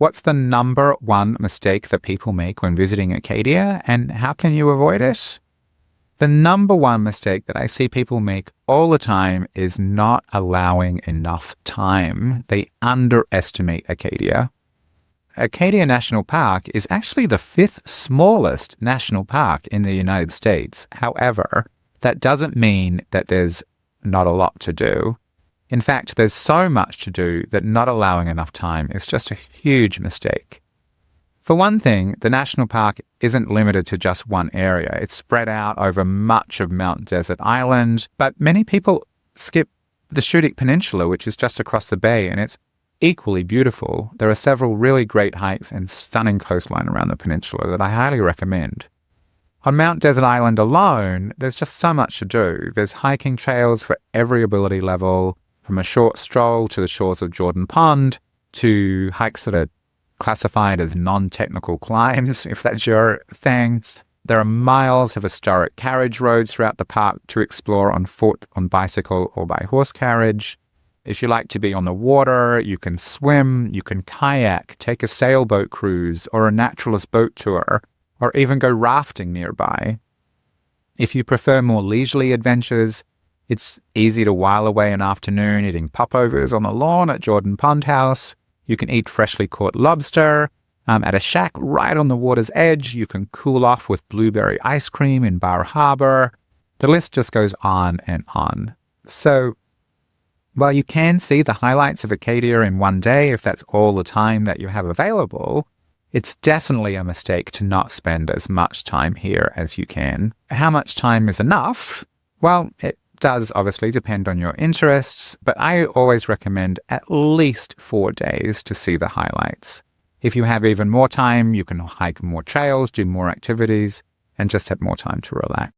What's the number one mistake that people make when visiting Acadia, and how can you avoid it? The number one mistake that I see people make all the time is not allowing enough time. They underestimate Acadia. Acadia National Park is actually the 5th smallest national park in the United States. However, that doesn't mean that there's not a lot to do. In fact, there's so much to do that not allowing enough time is just a huge mistake. For one thing, the national park isn't limited to just one area. It's spread out over much of Mount Desert Island, but many people skip the Shudik Peninsula, which is just across the bay, and it's equally beautiful. There are several really great hikes and stunning coastline around the peninsula that I highly recommend. On Mount Desert Island alone, there's just so much to do. There's hiking trails for every ability level, from a short stroll to the shores of Jordan Pond, to hikes that are classified as non-technical climbs, if that's your thing. There are miles of historic carriage roads throughout the park to explore on foot, on bicycle, or by horse carriage. If you like to be on the water, you can swim, you can kayak, take a sailboat cruise, or a naturalist boat tour, or even go rafting nearby. If you prefer more leisurely adventures, it's easy to while away an afternoon eating popovers on the lawn at Jordan Pond House. You can eat freshly caught lobster at a shack right on the water's edge. You can cool off with blueberry ice cream in Bar Harbor. The list just goes on and on. So, while you can see the highlights of Acadia in one day if that's all the time that you have available, it's definitely a mistake to not spend as much time here as you can. How much time is enough? Well, it does obviously depend on your interests, but I always recommend at least 4 days to see the highlights. If you have even more time, you can hike more trails, do more activities, and just have more time to relax.